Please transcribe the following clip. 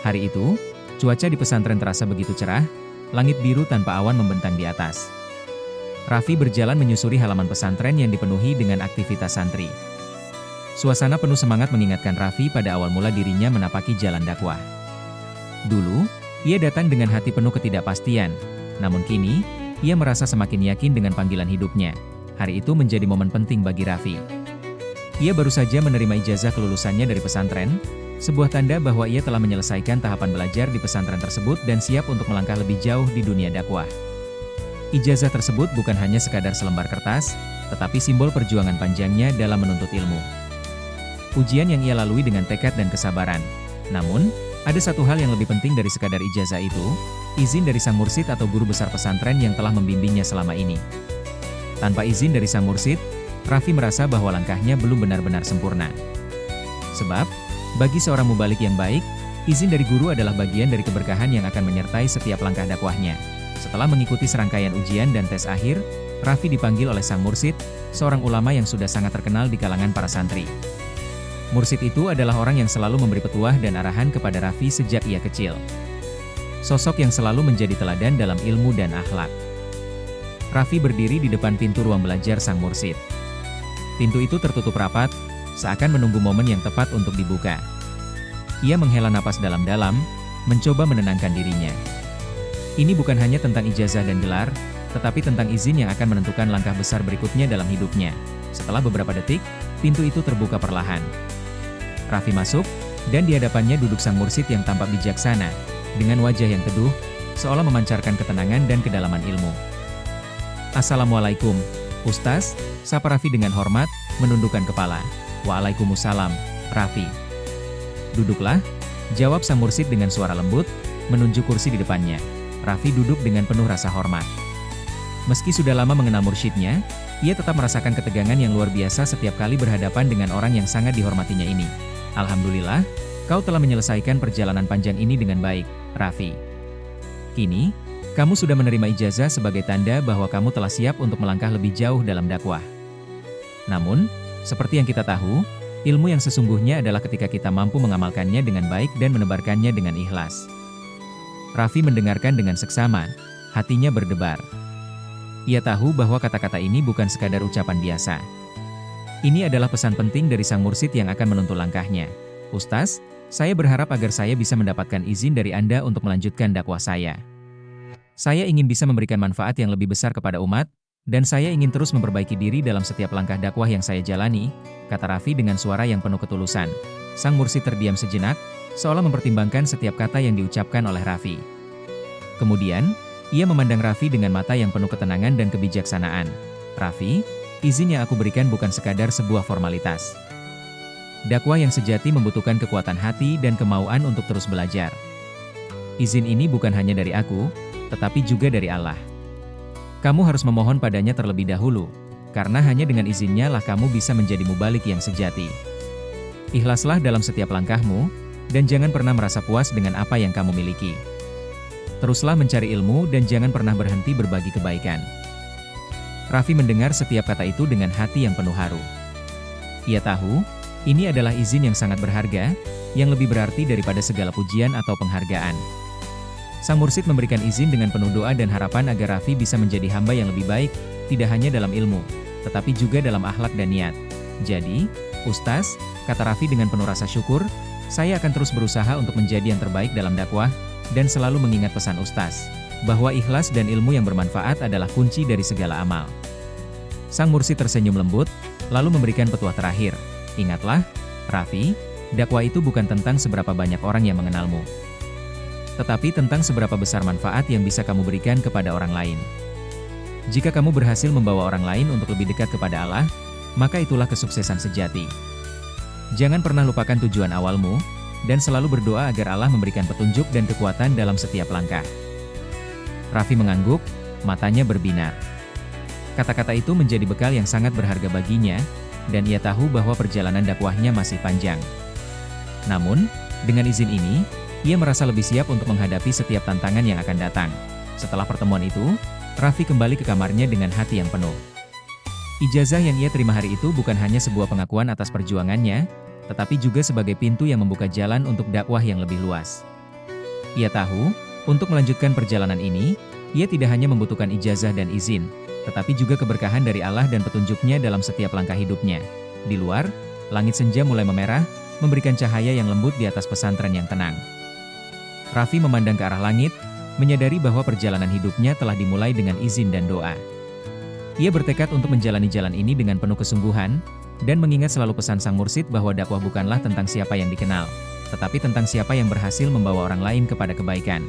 Hari itu, cuaca di pesantren terasa begitu cerah, langit biru tanpa awan membentang di atas. Raffi berjalan menyusuri halaman pesantren yang dipenuhi dengan aktivitas santri. Suasana penuh semangat mengingatkan Raffi pada awal mula dirinya menapaki jalan dakwah. Dulu, ia datang dengan hati penuh ketidakpastian, namun kini, ia merasa semakin yakin dengan panggilan hidupnya. Hari itu menjadi momen penting bagi Raffi. Ia baru saja menerima ijazah kelulusannya dari pesantren, sebuah tanda bahwa ia telah menyelesaikan tahapan belajar di pesantren tersebut dan siap untuk melangkah lebih jauh di dunia dakwah. Ijazah tersebut bukan hanya sekadar selembar kertas, tetapi simbol perjuangan panjangnya dalam menuntut ilmu. Ujian yang ia lalui dengan tekad dan kesabaran. Namun, ada satu hal yang lebih penting dari sekadar ijazah itu, izin dari sang mursyid atau guru besar pesantren yang telah membimbingnya selama ini. Tanpa izin dari sang mursyid, Raffi merasa bahwa langkahnya belum benar-benar sempurna. Sebab, bagi seorang mubalik yang baik, izin dari guru adalah bagian dari keberkahan yang akan menyertai setiap langkah dakwahnya. Setelah mengikuti serangkaian ujian dan tes akhir, Raffi dipanggil oleh sang mursyid, seorang ulama yang sudah sangat terkenal di kalangan para santri. Mursyid itu adalah orang yang selalu memberi petuah dan arahan kepada Raffi sejak ia kecil. Sosok yang selalu menjadi teladan dalam ilmu dan akhlak. Raffi berdiri di depan pintu ruang belajar sang mursyid. Pintu itu tertutup rapat, seakan menunggu momen yang tepat untuk dibuka. Ia menghela napas dalam-dalam, mencoba menenangkan dirinya. Ini bukan hanya tentang ijazah dan gelar, tetapi tentang izin yang akan menentukan langkah besar berikutnya dalam hidupnya. Setelah beberapa detik, pintu itu terbuka perlahan. Raffi masuk, dan di hadapannya duduk sang mursyid yang tampak bijaksana, dengan wajah yang teduh, seolah memancarkan ketenangan dan kedalaman ilmu. "Assalamualaikum, Ustaz," sapa Raffi dengan hormat, menundukkan kepala. "Waalaikumsalam, Raffi." "Duduklah," jawab sang mursyid dengan suara lembut, menunjuk kursi di depannya. Raffi duduk dengan penuh rasa hormat. Meski sudah lama mengenal mursyidnya, ia tetap merasakan ketegangan yang luar biasa setiap kali berhadapan dengan orang yang sangat dihormatinya ini. "Alhamdulillah, kau telah menyelesaikan perjalanan panjang ini dengan baik, Raffi. Kini, kamu sudah menerima ijazah sebagai tanda bahwa kamu telah siap untuk melangkah lebih jauh dalam dakwah. Namun, seperti yang kita tahu, ilmu yang sesungguhnya adalah ketika kita mampu mengamalkannya dengan baik dan menebarkannya dengan ikhlas." Raffi mendengarkan dengan seksama, hatinya berdebar. Ia tahu bahwa kata-kata ini bukan sekadar ucapan biasa. Ini adalah pesan penting dari sang mursyid yang akan menuntun langkahnya. "Ustaz, saya berharap agar saya bisa mendapatkan izin dari Anda untuk melanjutkan dakwah saya. Saya ingin bisa memberikan manfaat yang lebih besar kepada umat, dan saya ingin terus memperbaiki diri dalam setiap langkah dakwah yang saya jalani," kata Raffi dengan suara yang penuh ketulusan. Sang mursyid terdiam sejenak, seolah mempertimbangkan setiap kata yang diucapkan oleh Raffi. Kemudian, ia memandang Raffi dengan mata yang penuh ketenangan dan kebijaksanaan. "Raffi, izin yang aku berikan bukan sekadar sebuah formalitas. Dakwah yang sejati membutuhkan kekuatan hati dan kemauan untuk terus belajar. Izin ini bukan hanya dari aku, tetapi juga dari Allah. Kamu harus memohon padanya terlebih dahulu, karena hanya dengan izinnya lah kamu bisa menjadi mubalik yang sejati. Ikhlaslah dalam setiap langkahmu, dan jangan pernah merasa puas dengan apa yang kamu miliki. Teruslah mencari ilmu dan jangan pernah berhenti berbagi kebaikan." Raffi mendengar setiap kata itu dengan hati yang penuh haru. Ia tahu, ini adalah izin yang sangat berharga, yang lebih berarti daripada segala pujian atau penghargaan. Sang mursyid memberikan izin dengan penuh doa dan harapan agar Raffi bisa menjadi hamba yang lebih baik, tidak hanya dalam ilmu, tetapi juga dalam akhlak dan niat. "Jadi, Ustaz," kata Raffi dengan penuh rasa syukur, "saya akan terus berusaha untuk menjadi yang terbaik dalam dakwah, dan selalu mengingat pesan Ustaz, bahwa ikhlas dan ilmu yang bermanfaat adalah kunci dari segala amal." Sang mursyid tersenyum lembut, lalu memberikan petuah terakhir. "Ingatlah, Raffi, dakwah itu bukan tentang seberapa banyak orang yang mengenalmu, tetapi tentang seberapa besar manfaat yang bisa kamu berikan kepada orang lain. Jika kamu berhasil membawa orang lain untuk lebih dekat kepada Allah, maka itulah kesuksesan sejati. Jangan pernah lupakan tujuan awalmu, dan selalu berdoa agar Allah memberikan petunjuk dan kekuatan dalam setiap langkah." Raffi mengangguk, matanya berbinar. Kata-kata itu menjadi bekal yang sangat berharga baginya, dan ia tahu bahwa perjalanan dakwahnya masih panjang. Namun, dengan izin ini, ia merasa lebih siap untuk menghadapi setiap tantangan yang akan datang. Setelah pertemuan itu, Raffi kembali ke kamarnya dengan hati yang penuh. Ijazah yang ia terima hari itu bukan hanya sebuah pengakuan atas perjuangannya, tetapi juga sebagai pintu yang membuka jalan untuk dakwah yang lebih luas. Ia tahu, untuk melanjutkan perjalanan ini, ia tidak hanya membutuhkan ijazah dan izin, tetapi juga keberkahan dari Allah dan petunjuknya dalam setiap langkah hidupnya. Di luar, langit senja mulai memerah, memberikan cahaya yang lembut di atas pesantren yang tenang. Raffi memandang ke arah langit, menyadari bahwa perjalanan hidupnya telah dimulai dengan izin dan doa. Ia bertekad untuk menjalani jalan ini dengan penuh kesungguhan, dan mengingat selalu pesan sang mursyid bahwa dakwah bukanlah tentang siapa yang dikenal, tetapi tentang siapa yang berhasil membawa orang lain kepada kebaikan.